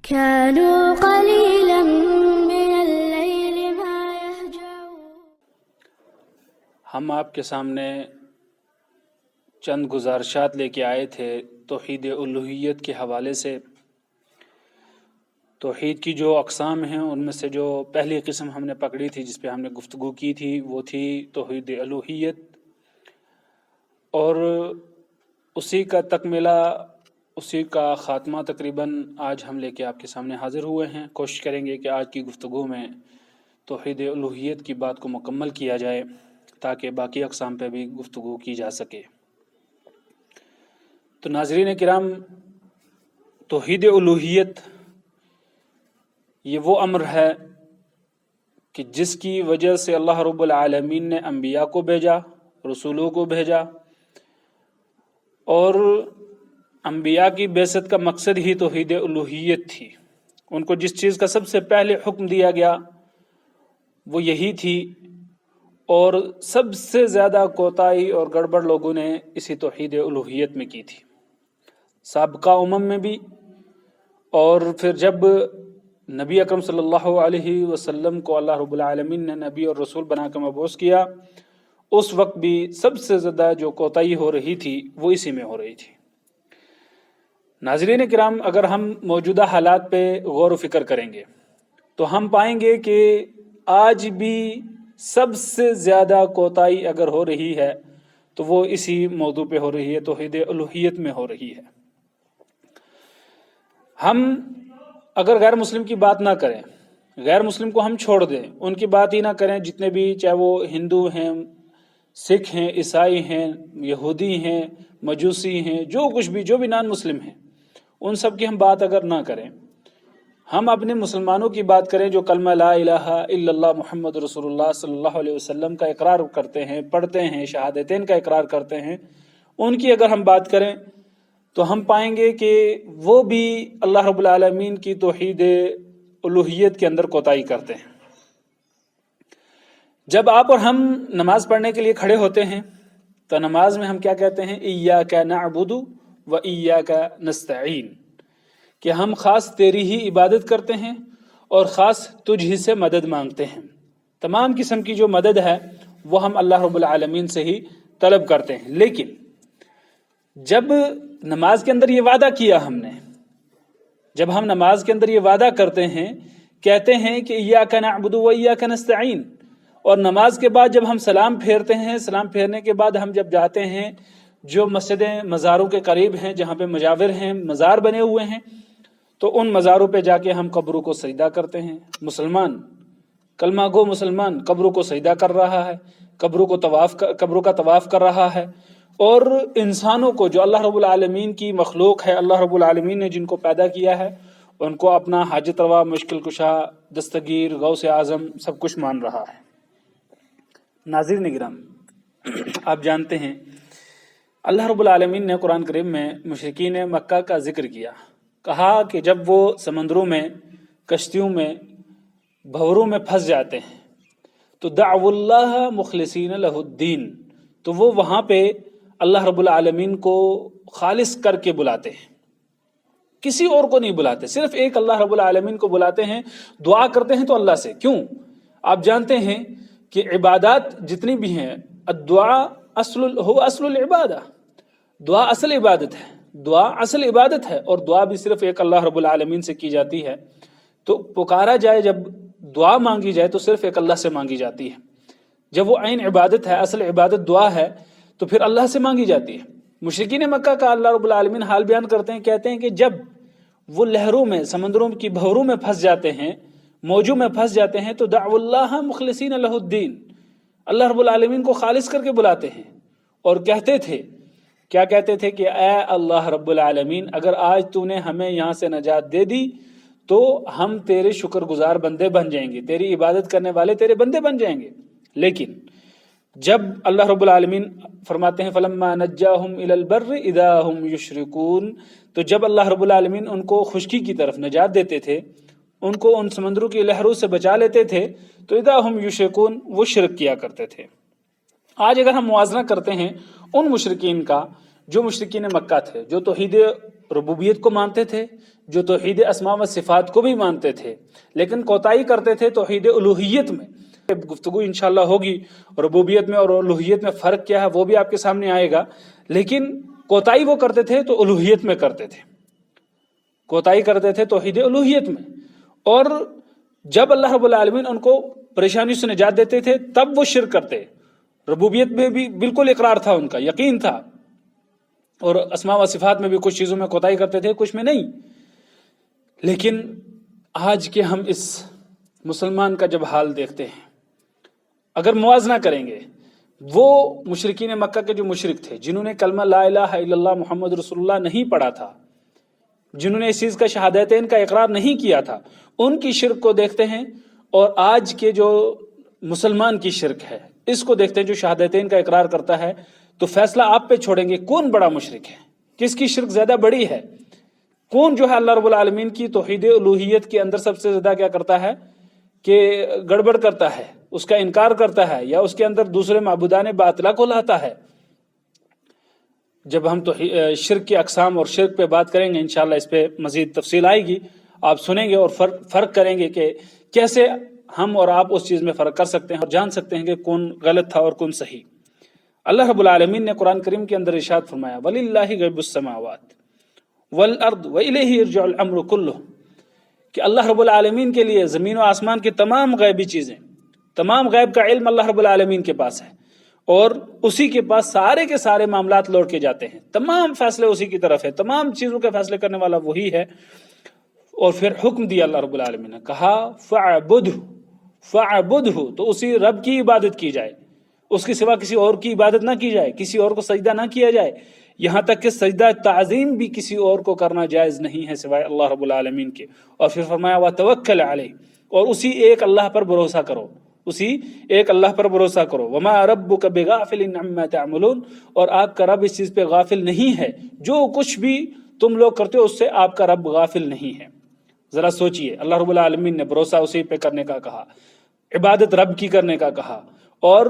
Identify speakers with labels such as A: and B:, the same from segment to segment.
A: كانوا قليلا من الليل ما يهجعون۔
B: ہم آپ کے سامنے چند گزارشات لے کے آئے تھے توحید الوہیت کے حوالے سے۔ توحید کی جو اقسام ہیں ان میں سے جو پہلی قسم ہم نے پکڑی تھی، جس پہ ہم نے گفتگو کی تھی، وہ تھی توحید الوہیت، اور اسی کا تکملہ، اسی کا خاتمہ تقریباً آج ہم لے کے آپ کے سامنے حاضر ہوئے ہیں۔ کوشش کریں گے کہ آج کی گفتگو میں توحید الوہیت کی بات کو مکمل کیا جائے تاکہ باقی اقسام پہ بھی گفتگو کی جا سکے۔ تو ناظرین کرام، توحید الوہیت یہ وہ امر ہے کہ جس کی وجہ سے اللہ رب العالمین نے انبیاء کو بھیجا، رسولوں کو بھیجا، اور انبیاء کی بعثت کا مقصد ہی توحید الوہیت تھی۔ ان کو جس چیز کا سب سے پہلے حکم دیا گیا وہ یہی تھی، اور سب سے زیادہ کوتاہی اور گڑبڑ لوگوں نے اسی توحید الوہیت میں کی تھی، سابقہ امم میں بھی، اور پھر جب نبی اکرم صلی اللہ علیہ وسلم کو اللہ رب العالمین نے نبی اور رسول بنا کر مبعوث کیا، اس وقت بھی سب سے زیادہ جو کوتاہی ہو رہی تھی وہ اسی میں ہو رہی تھی۔ ناظرین کرام، اگر ہم موجودہ حالات پہ غور و فکر کریں گے تو ہم پائیں گے کہ آج بھی سب سے زیادہ کوتاہی اگر ہو رہی ہے تو وہ اسی موضوع پہ ہو رہی ہے، توحید الوہیت میں ہو رہی ہے۔ ہم اگر غیر مسلم کی بات نہ کریں، غیر مسلم کو ہم چھوڑ دیں، ان کی بات ہی نہ کریں، جتنے بھی چاہے وہ ہندو ہیں، سکھ ہیں، عیسائی ہیں، یہودی ہیں، مجوسی ہیں، جو کچھ بھی، جو بھی نان مسلم ہیں، ان سب کی ہم بات اگر نہ کریں، ہم اپنے مسلمانوں کی بات کریں جو کلمہ لا الہ الا اللہ محمد رسول اللہ صلی اللہ علیہ وسلم کا اقرار کرتے ہیں، پڑھتے ہیں، شہادتین کا اقرار کرتے ہیں، ان کی اگر ہم بات کریں تو ہم پائیں گے کہ وہ بھی اللہ رب العالمین کی توحید الوہیت کے اندر کوتاہی کرتے ہیں۔ جب آپ اور ہم نماز پڑھنے کے لیے کھڑے ہوتے ہیں تو نماز میں ہم کیا کہتے ہیں؟ ایاک نعبد و ایاک نستعین، کہ ہم خاص تیری ہی عبادت کرتے ہیں اور خاص تجھ ہی سے مدد مانگتے ہیں۔ تمام قسم کی جو مدد ہے وہ ہم اللہ رب العالمین سے ہی طلب کرتے ہیں۔ لیکن جب نماز کے اندر یہ وعدہ کیا ہم نے، جب ہم نماز کے اندر یہ وعدہ کرتے ہیں، کہتے ہیں کہ ایاک نعبد و ایاک نستعین، اور نماز کے بعد جب ہم سلام پھیرتے ہیں، سلام پھیرنے کے بعد ہم جب جاتے ہیں جو مسجدیں مزاروں کے قریب ہیں، جہاں پہ مجاور ہیں، مزار بنے ہوئے ہیں، تو ان مزاروں پہ جا کے ہم قبروں کو سجدہ کرتے ہیں۔ مسلمان، کلمہ گو مسلمان قبروں کو سجدہ کر رہا ہے، قبروں کا طواف کر رہا ہے، اور انسانوں کو جو اللہ رب العالمین کی مخلوق ہے، اللہ رب العالمین نے جن کو پیدا کیا ہے، ان کو اپنا حاجت روا، مشکل کشا، دستگیر، غوث اعظم سب کچھ مان رہا ہے۔ ناظرین کرام، آپ جانتے ہیں اللہ رب العالمین نے قرآن کریم میں مشرکین مکہ کا ذکر کیا، کہا کہ جب وہ سمندروں میں، کشتیوں میں، بھوروں میں پھنس جاتے ہیں تو دعوا اللہ مخلصین لہ الدین، تو وہ وہاں پہ اللہ رب العالمین کو خالص کر کے بلاتے ہیں، کسی اور کو نہیں بلاتے، صرف ایک اللہ رب العالمین کو بلاتے ہیں، دعا کرتے ہیں تو اللہ سے۔ کیوں؟ آپ جانتے ہیں کہ عبادات جتنی بھی ہیں، الدعاء اصل العبادہ، دعا اصل عبادت ہے، دعا اصل عبادت ہے، اور دعا بھی صرف ایک اللہ رب العالمین سے کی جاتی ہے۔ تو پکارا جائے، جب دعا مانگی جائے تو صرف ایک اللہ سے مانگی جاتی ہے۔ جب وہ عین عبادت ہے، اصل عبادت دعا ہے، تو پھر اللہ سے مانگی جاتی ہے۔ مشرکین مکہ کا اللہ رب العالمین حال بیان کرتے ہیں، کہتے ہیں کہ جب وہ لہروں میں، سمندروں کی بھوروں میں پھنس جاتے ہیں، موجوں میں پھنس جاتے ہیں، تو دعوا اللہ مخلصین لہ الدین، اللہ رب العالمین کو خالص کر کے بلاتے ہیں، اور کہتے تھے، کیا کہتے تھے کہ اے اللہ رب العالمین، اگر آج تو نے ہمیں یہاں سے نجات دے دی تو ہم تیرے شکر گزار بندے بن جائیں گے، تیری عبادت کرنے والے تیرے بندے بن جائیں گے۔ لیکن جب اللہ رب العالمین فرماتے ہیں فَلَمَّا نَجَّاهُمْ إِلَى الْبَرِّ إِذَا هُمْ يُشْرِكُونَ، تو جب اللہ رب العالمین ان کو خشکی کی طرف نجات دیتے تھے، ان کو ان سمندروں کی لہروں سے بچا لیتے تھے، تو اذا ہم یشرکون، وہ شرک کیا کرتے تھے۔ آج اگر ہم موازنہ کرتے ہیں ان مشرکین کا جو مشرکین مکہ تھے، جو توحید ربوبیت کو مانتے تھے، جو توحید اسماء و صفات کو بھی مانتے تھے، لیکن کوتاہی کرتے تھے توحید الوہیت میں. گفتگو انشاءاللہ ہوگی ربوبیت میں اور الوہیت میں فرق کیا ہے وہ بھی آپ کے سامنے آئے گا. لیکن کوتاہی وہ کرتے تھے تو الوہیت میں کرتے تھے، کوتاہی کرتے تھے توحید الوہیت میں. اور جب اللہ رب العالمین ان کو پریشانی سے نجات دیتے تھے تب وہ شرک کرتے. ربوبیت میں بھی بالکل اقرار تھا، ان کا یقین تھا، اور اسماء و صفات میں بھی کچھ چیزوں میں کوتاہی کرتے تھے، کچھ میں نہیں. لیکن آج کے ہم اس مسلمان کا جب حال دیکھتے ہیں، اگر موازنہ کریں گے وہ مشرکین مکہ کے جو مشرک تھے، جنہوں نے کلمہ لا الہ الا اللہ محمد رسول اللہ نہیں پڑھا تھا، جنہوں نے اس چیز کا شہادتین کا اقرار نہیں کیا تھا، ان کی شرک کو دیکھتے ہیں، اور آج کے جو مسلمان کی شرک ہے اس کو دیکھتے ہیں جو شہادتین کا اقرار کرتا ہے. تو فیصلہ آپ پہ چھوڑیں گے کون بڑا مشرک ہے، کس کی شرک زیادہ بڑی ہے، کون جو ہے اللہ رب العالمین کی توحید الوہیت کے اندر سب سے زیادہ کیا کرتا ہے کہ گڑبڑ کرتا ہے، اس کا انکار کرتا ہے، یا اس کے اندر دوسرے معبودان باطلہ کو لاتا ہے. جب ہم تو شرک کی اقسام اور شرک پہ بات کریں گے انشاءاللہ اس پہ مزید تفصیل آئے گی، آپ سنیں گے اور فرق کریں گے کہ کیسے ہم اور آپ اس چیز میں فرق کر سکتے ہیں اور جان سکتے ہیں کہ کون غلط تھا اور کون صحیح. اللہ رب العالمین نے قرآن کریم کے اندر ارشاد فرمایا وَلِلَّهِ غَيْبُ السَّمَاوَاتِ وَالْأَرْضِ وَإِلَيْهِ يَرْجَعُ الْأَمْرُ كُلُّهُ، کہ اللہ رب العالمین کے لیے زمین و آسمان کی تمام غیبی چیزیں، تمام غیب کا علم اللہ رب العالمین کے پاس ہے، اور اسی کے پاس سارے کے سارے معاملات لوٹ کے جاتے ہیں، تمام فیصلے اسی کی طرف ہے، تمام چیزوں کے فیصلے کرنے والا وہی ہے. اور پھر حکم دیا اللہ رب العالمین نے، کہا فَعْبُدْهُ، تو اسی رب کی عبادت کی جائے، اس کے سوا کسی اور کی عبادت نہ کی جائے، کسی اور کو سجدہ نہ کیا جائے، یہاں تک کہ سجدہ تعظیم بھی کسی اور کو کرنا جائز نہیں ہے سوائے اللہ رب العالمین کے. اور پھر فرمایا وَتَوَكَّلْ عَلَيْهِ، اور اسی ایک اللہ پر بھروسہ کرو، اسی ایک اللہ پر بھروسہ کرو. وَمَا رَبُّكَ بِغَافِلٍ عَمَّا تَعْمَلُونَ، اور آپ کا رب اس چیز پہ غافل نہیں ہے، جو کچھ بھی تم لوگ کرتے ہو اس سے آپ کا رب غافل نہیں ہے. ذرا سوچئے، اللہ رب العالمین نے بھروسہ اسی پہ کرنے کا کہا، عبادت رب کی کرنے کا کہا، اور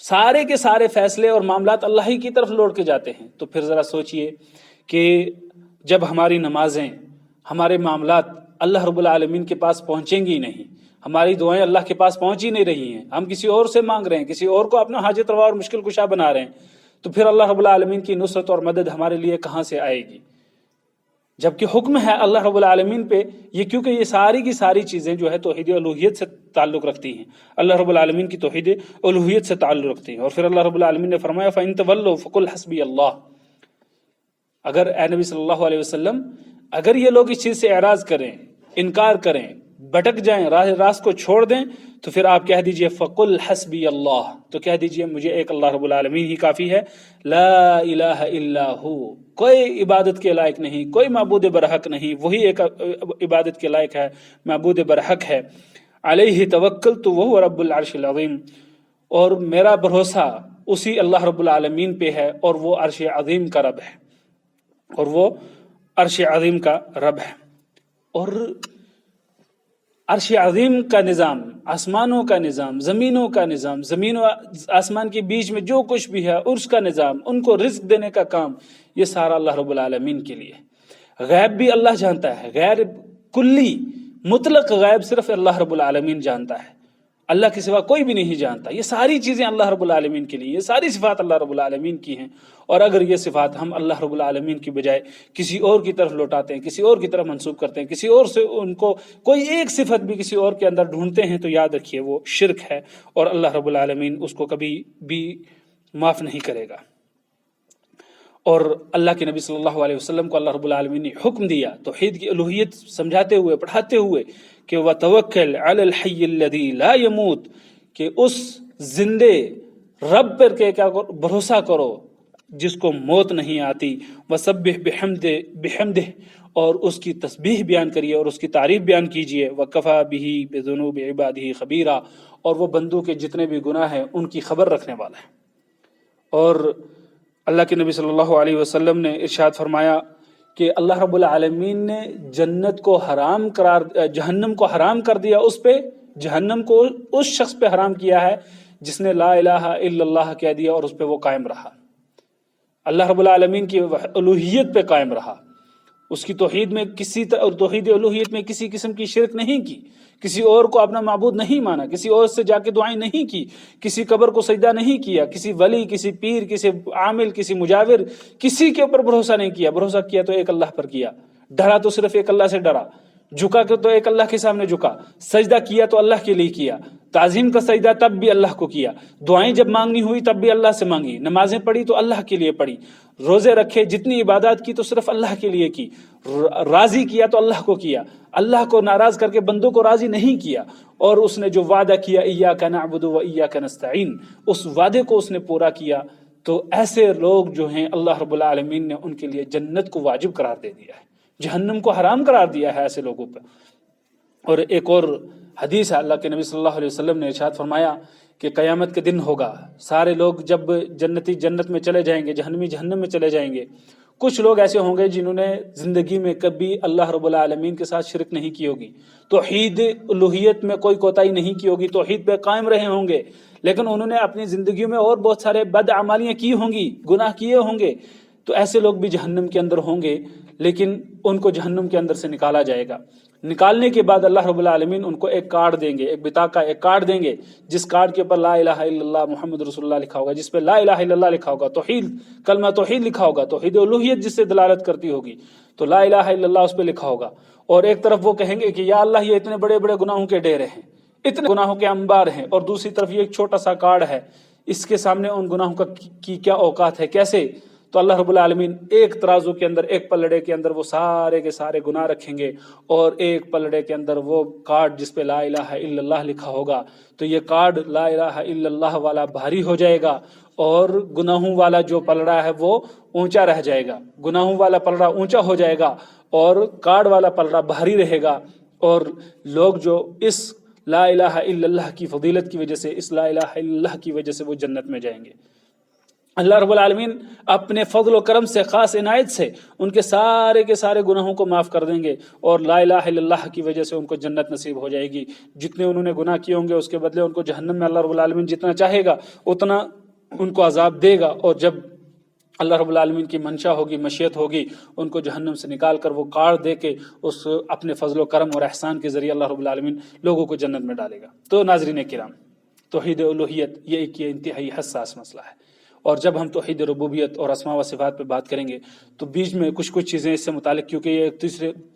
B: سارے کے سارے فیصلے اور معاملات اللہ ہی کی طرف لوٹ کے جاتے ہیں. تو پھر ذرا سوچئے کہ جب ہماری نمازیں، ہمارے معاملات اللہ رب العالمین کے پاس پہنچیں گی نہیں، ہماری دعائیں اللہ کے پاس پہنچ ہی نہیں رہی ہیں، ہم کسی اور سے مانگ رہے ہیں، کسی اور کو اپنا حاجت روا اور مشکل کشا بنا رہے ہیں، تو پھر اللہ رب العالمین کی نصرت اور مدد ہمارے لیے کہاں سے آئے گی؟ جبکہ حکم ہے اللہ رب العالمین پہ یہ، کیونکہ یہ ساری کی ساری چیزیں جو ہے توحید الوہیت سے تعلق رکھتی ہیں، اللہ رب العالمین کی توحید الوہیت سے تعلق رکھتی ہیں. اور پھر اللہ رب العالمین نے فرمایا فَإِن تَوَلَّوْا فَقُلْ حَسْبِيَ اللَّهُ، اگر اے نبی صلی اللہ علیہ وسلم اگر یہ لوگ اس چیز سے اعراض کریں، انکار کریں، بھٹک جائیں، راست کو چھوڑ دیں، تو پھر آپ کہہ دیجئے فَقُلْ حَسْبِيَ اللَّهُ، تو کہہ دیجئے مجھے ایک اللہ رب العالمین ہی کافی ہے، لا الہ الا ہو، کوئی عبادت کے لائق نہیں، کوئی معبود برحق نہیں، وہی ایک عبادت کے لائق ہے، معبود برحق ہے. علیہ توکلت وہو رب العرش العظیم، اور میرا بھروسہ اسی اللہ رب العالمین پہ ہے، اور وہ عرش عظیم کا رب ہے، اور وہ عرش عظیم کا رب ہے. اور عرش عظیم کا نظام، آسمانوں کا نظام، زمینوں کا نظام، زمین و آسمان کے بیچ میں جو کچھ بھی ہے اس کا نظام، ان کو رزق دینے کا کام، یہ سارا اللہ رب العالمین کے لیے. غیب بھی اللہ جانتا ہے، غیر کلی مطلق غیب صرف اللہ رب العالمین جانتا ہے، اللہ کے سوا کوئی بھی نہیں جانتا. یہ ساری چیزیں اللہ رب العالمین کے لیے، یہ ساری صفات اللہ رب العالمین کی ہیں. اور اگر یہ صفات ہم اللہ رب العالمین کی بجائے کسی اور کی طرف لوٹاتے ہیں، کسی اور کی طرف منسوب کرتے ہیں، کسی اور سے ان کو کوئی ایک صفت بھی کسی اور کے اندر ڈھونڈتے ہیں، تو یاد رکھیے وہ شرک ہے، اور اللہ رب العالمین اس کو کبھی بھی معاف نہیں کرے گا. اور اللہ کے نبی صلی اللہ علیہ وسلم کو اللہ رب العالمین نے حکم دیا توحید کی الوہیت سمجھاتے ہوئے، پڑھاتے ہوئے، کہ وَتَوَكَّلْ عَلَى الْحَيِّ الَّذِي لَا يَمُوتُ، کہ اس زندے رب پر کے کیا بھروسہ کرو جس کو موت نہیں آتی. وَسَبِّحْ بِحَمْدِهِ، اور اس کی تسبیح بیان کریے اور اس کی تعریف بیان کیجیے. وَكَفَى بِهِ بِذُنُوبِ عِبَادِهِ خَبِيرًا، اور وہ بندوں کے جتنے بھی گناہ ہیں ان کی خبر رکھنے والا ہے. اور اللہ کے نبی صلی اللہ علیہ وسلم نے ارشاد فرمایا کہ اللہ رب العالمین نے جنت کو حرام جہنم کو حرام کر دیا، اس پہ جہنم کو اس شخص پہ حرام کیا ہے جس نے لا الہ الا اللہ کہہ دیا اور اس پہ وہ قائم رہا. اللہ رب العالمین کی الوہیت پہ قائم رہا، اس کی توحید میں توحید الوہیت میں کسی قسم کی شرک نہیں کی، کسی اور کو اپنا معبود نہیں مانا، کسی اور سے جا کے دعائیں نہیں کی، کسی قبر کو سجدہ نہیں کیا، کسی ولی، کسی پیر، کسی عامل، کسی مجاور، کسی کے اوپر بھروسہ نہیں کیا، بھروسہ کیا تو ایک اللہ پر کیا، ڈرا تو صرف ایک اللہ سے ڈرا، جھکا تو ایک اللہ کے سامنے جھکا، سجدہ کیا تو اللہ کے لیے کیا، تعظیم کا سجدہ تب بھی اللہ کو کیا، دعائیں جب مانگنی ہوئی تب بھی اللہ سے مانگی، نمازیں پڑھی تو اللہ کے لیے پڑھی، روزے رکھے، جتنی عبادات کی تو صرف اللہ کے لیے کی، راضی کیا تو اللہ کو کیا، اللہ کو ناراض کر کے بندوں کو راضی نہیں کیا، اور اس نے جو وعدہ کیا ایاک نعبد و ایاک نستعین، اس وعدے کو اس نے پورا کیا، تو ایسے لوگ جو ہیں اللہ رب العالمین نے ان کے لیے جنت کو واجب قرار دے دیا ہے، جہنم کو حرام قرار دیا ہے ایسے لوگوں پہ۔ اور ایک اور حدیث ہے، اللہ کے نبی صلی اللہ علیہ وسلم نے ارشاد فرمایا کہ قیامت کے دن ہوگا، سارے لوگ جب جنتی جنت میں چلے جائیں گے، جہنمی جہنم میں چلے جائیں گے، کچھ لوگ ایسے ہوں گے جنہوں نے زندگی میں کبھی اللہ رب العالمین کے ساتھ شرک نہیں کی ہوگی، توحید الوہیت میں کوئی کوتاہی نہیں کی ہوگی، توحید پہ قائم رہے ہوں گے، لیکن انہوں نے اپنی زندگیوں میں اور بہت سارے بد اعمالیاں کی ہوں گی، گناہ کیے ہوں گے، تو ایسے لوگ بھی جہنم کے اندر ہوں گے، لیکن ان کو جہنم کے اندر سے نکالا جائے گا۔ نکالنے کے بعد اللہ رب العالمین ان کو ایک کارڈ دیں گے، ایک بطاقہ، ایک کارڈ دیں گے، جس کارڈ کے اوپر لا الہ الا اللہ محمد رسول اللہ لکھا ہوگا، جس پہ لا الہ الا اللہ لکھا ہوگا، توحید، کلمہ توحید لکھا ہوگا، توحید الوہیت جس سے دلالت کرتی ہوگی، تو لا الہ الا اللہ اس پہ لکھا ہوگا، اور ایک طرف وہ کہیں گے کہ یا اللہ یہ اتنے بڑے بڑے گناہوں کے ڈیرے ہیں، اتنے گناہوں کے انبار ہیں، اور دوسری طرف یہ ایک چھوٹا سا کارڈ ہے، اس کے سامنے ان گناہوں کی کیا اوقات ہے، کیسے؟ تو اللہ رب العالمین ایک ترازو کے اندر، ایک پلڑے کے اندر وہ سارے کے سارے گناہ رکھیں گے، اور ایک پلڑے کے اندر وہ کارڈ جس پہ لا الہ الا اللہ لکھا ہوگا، تو یہ کارڈ لا الہ الا اللہ والا بھاری ہو جائے گا، اور گناہوں والا جو پلڑا ہے وہ اونچا رہ جائے گا، گناہوں والا پلڑا اونچا ہو جائے گا، اور کارڈ والا پلڑا بھاری رہے گا، اور لوگ جو اس لا الہ الا اللہ کی فضیلت کی وجہ سے، اس لا الہ الا اللہ کی وجہ سے وہ جنت میں جائیں گے۔ اللہ رب العالمین اپنے فضل و کرم سے، خاص عنایت سے ان کے سارے گناہوں کو معاف کر دیں گے، اور لا الہ الا اللہ کی وجہ سے ان کو جنت نصیب ہو جائے گی۔ جتنے انہوں نے گناہ کیے ہوں گے اس کے بدلے ان کو جہنم میں اللہ رب العالمین جتنا چاہے گا اتنا ان کو عذاب دے گا، اور جب اللہ رب العالمین کی منشا ہوگی، مشیت ہوگی، ان کو جہنم سے نکال کر وہ کارڈ دے کے اس اپنے فضل و کرم اور احسان کے ذریعے اللہ رب العالمین لوگوں کو جنت میں ڈالے گا۔ تو ناظرین کرام، توحید الوہیت یہ ایک انتہائی حساس مسئلہ ہے، اور جب ہم توحید ربوبیت اور اسماء و صفات پہ بات کریں گے تو بیچ میں کچھ چیزیں اس سے متعلق، کیونکہ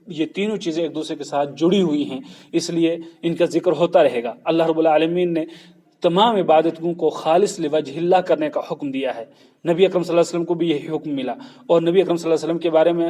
B: یہ تینوں چیزیں ایک دوسرے کے ساتھ جڑی ہوئی ہیں، اس لیے ان کا ذکر ہوتا رہے گا۔ اللہ رب العالمین نے تمام عبادتوں کو خالص لوجہ اللہ کرنے کا حکم دیا ہے، نبی اکرم صلی اللہ علیہ وسلم کو بھی یہی حکم ملا، اور نبی اکرم صلی اللہ علیہ وسلم کے بارے میں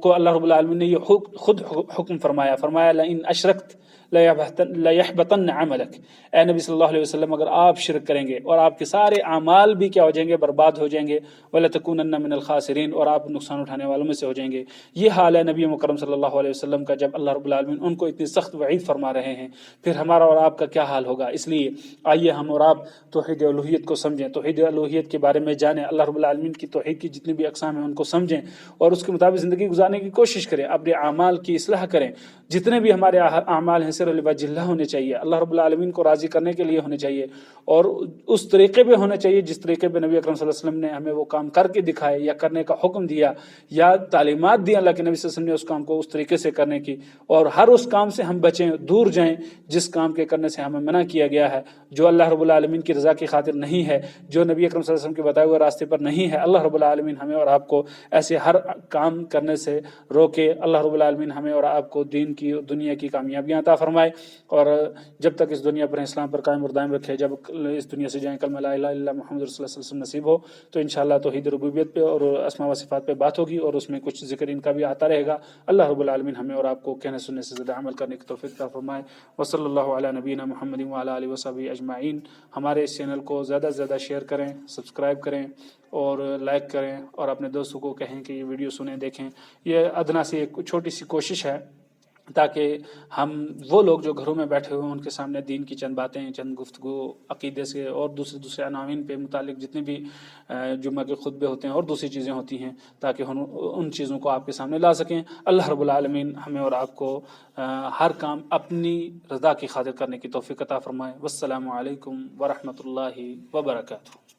B: کو اللہ رب العالمین نے یہ خود حکم فرمایا لئن اشرکت لَيَحْبَطَنَّ عَمَلَكَ، اے نبی صلی اللہ علیہ وسلم اگر آپ شرک کریں گے اور آپ کے سارے اعمال بھی کیا ہو جائیں گے، برباد ہو جائیں گے، وَلَتَكُونَنَّ مِنَ الْخَاسِرِينَ، اور آپ نقصان اٹھانے والوں میں سے ہو جائیں گے۔ یہ حال ہے نبی مکرم صلی اللہ علیہ وسلم کا، جب اللہ رب العالمین ان کو اتنی سخت وعید فرما رہے ہیں، پھر ہمارا اور آپ کا کیا حال ہوگا؟ اس لیے آئیے ہم اور آپ توحید الوہیت کو سمجھیں، توحید الوہیت کے بارے میں جانیں، اللہ رب العالمین کی توحید کی جتنی بھی اقسام ہیں ان کو سمجھیں، اور اس کے مطابق زندگی گزارنے کی کوشش کریں، اپنے اعمال کی اصلاح کریں۔ جتنے بھی ہمارے اعمال ہیں صرف لوجہ اللہ ہونے چاہیے، اللہ رب العالمین کو راضی کرنے کے لیے ہونے چاہیے، اور اس طریقے پہ ہونا چاہیے جس طریقے پہ نبی اکرم صلی اللہ علیہ وسلم نے ہمیں وہ کام کر کے دکھائے، یا کرنے کا حکم دیا، یا تعلیمات دی اللہ کے نبی صلی اللہ علیہ وسلم نے اس کام کو اس طریقے سے کرنے کی، اور ہر اس کام سے ہم بچیں، دور جائیں جس کام کے کرنے سے ہمیں منع کیا گیا ہے، جو اللہ رب العالمین کی رضا کی خاطر نہیں ہے، جو نبی اکرم صلی اللہ علیہ وسلم کے بتائے ہوئے راستے پر نہیں ہے۔ اللہ رب العالمین ہمیں اور آپ کو ایسے ہر کام کرنے سے روکے، اللہ رب العالمین ہمیں اور آپ کو دین کی، دنیا کی کامیابیاں عطا فرمائے، اور جب تک اس دنیا پر اسلام پر قائم اور دائم رکھے، جب اس دنیا سے جائیں کلمہ لا الہ الا اللہ محمد رسول اللہ صلی اللہ علیہ وسلم نصیب ہو، تو انشاءاللہ توحید ربوبیت پہ اور اسماء و صفات پہ بات ہوگی، اور اس میں کچھ ذکر ان کا بھی آتا رہے گا۔ اللہ رب العالمین ہمیں اور آپ کو کہنے سننے سے زیادہ عمل کرنے کی توفیق عطا فرمائے۔ وصلی اللہ علی نبینا محمد وعلی آلہ وصحبہ اجمعین۔ ہمارے اس چینل کو زیادہ سے زیادہ شیئر کریں، سبسکرائب کریں اور لائک کریں، اور اپنے دوستوں کو کہیں کہ یہ ویڈیو سنیں، دیکھیں۔ یہ ادنا سی ایک چھوٹی سی کوشش ہے تاکہ ہم وہ لوگ جو گھروں میں بیٹھے ہوئے ہیں ان کے سامنے دین کی چند باتیں، چند گفتگو عقیدے سے اور دوسرے عناوین پہ متعلق جتنے بھی جمعہ کے خطبے ہوتے ہیں اور دوسری چیزیں ہوتی ہیں، تاکہ ہم ان چیزوں کو آپ کے سامنے لا سکیں۔ اللہ رب العالمین ہمیں اور آپ کو ہر کام اپنی رضا کی خاطر کرنے کی توفیق عطا فرمائے۔ والسلام علیکم ورحمۃ اللہ وبرکاتہ۔